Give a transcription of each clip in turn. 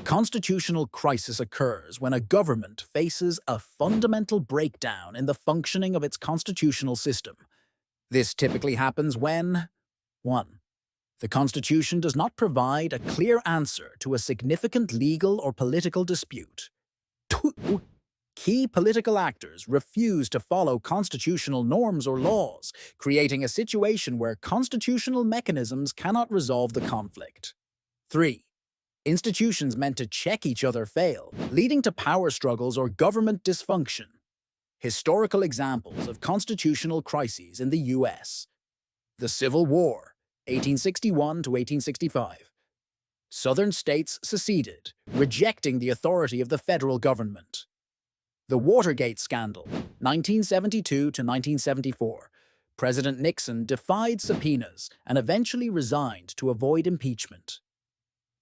constitutional crisis occurs when a government faces a fundamental breakdown in the functioning of its constitutional system. This typically happens when 1. The Constitution does not provide a clear answer to a significant legal or political dispute. 2. Key political actors refuse to follow constitutional norms or laws, creating a situation where constitutional mechanisms cannot resolve the conflict. 3. Institutions meant to check each other fail, leading to power struggles or government dysfunction. Historical examples of constitutional crises in the U.S. The Civil War, 1861 to 1865. Southern states seceded, rejecting the authority of the federal government. The Watergate Scandal, 1972 to 1974. President Nixon defied subpoenas and eventually resigned to avoid impeachment.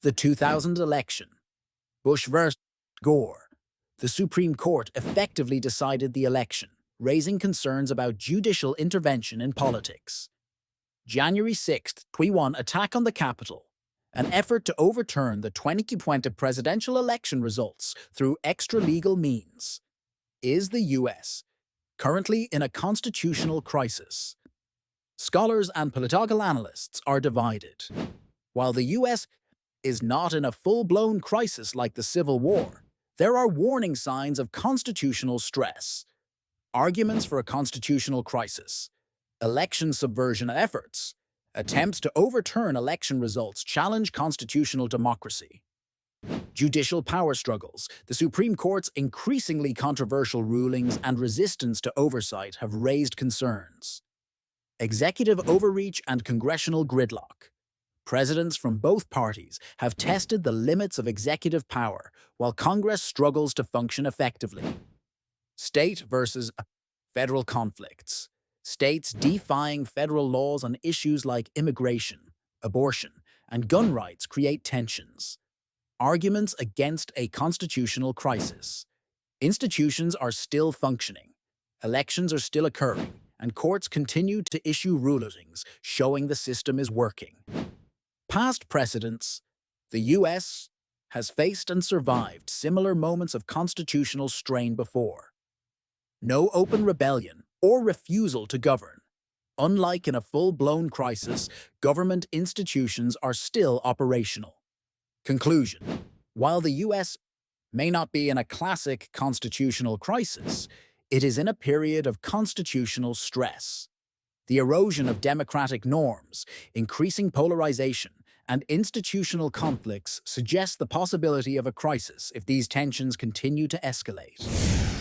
The 2000 election, Bush vs. Gore. The Supreme Court effectively decided the election, raising concerns about judicial intervention in politics. January 6, 2021 attack on the Capitol, an effort to overturn the 2020 presidential election results through extra-legal means. Is the U.S. currently in a constitutional crisis? Scholars and political analysts are divided. While the U.S. is not in a full-blown crisis like the Civil War, there are warning signs of constitutional stress. Arguments for a constitutional crisis. Election subversion efforts. Attempts to overturn election results challenge constitutional democracy. Judicial power struggles. The Supreme Court's increasingly controversial rulings and resistance to oversight have raised concerns. Executive overreach and congressional gridlock. Presidents from both parties have tested the limits of executive power, while Congress struggles to function effectively. State versus federal conflicts. States defying federal laws on issues like immigration, abortion, and gun rights create tensions. Arguments against a constitutional crisis. Institutions are still functioning, elections are still occurring, and courts continue to issue rulings showing the system is working. Past precedents. The U.S. has faced and survived similar moments of constitutional strain before. No open rebellion or refusal to govern. Unlike in a full-blown crisis, government institutions are still operational. Conclusion. While the U.S. may not be in a classic constitutional crisis, it is in a period of constitutional stress. The erosion of democratic norms, increasing polarization, and institutional conflicts suggest the possibility of a crisis if these tensions continue to escalate.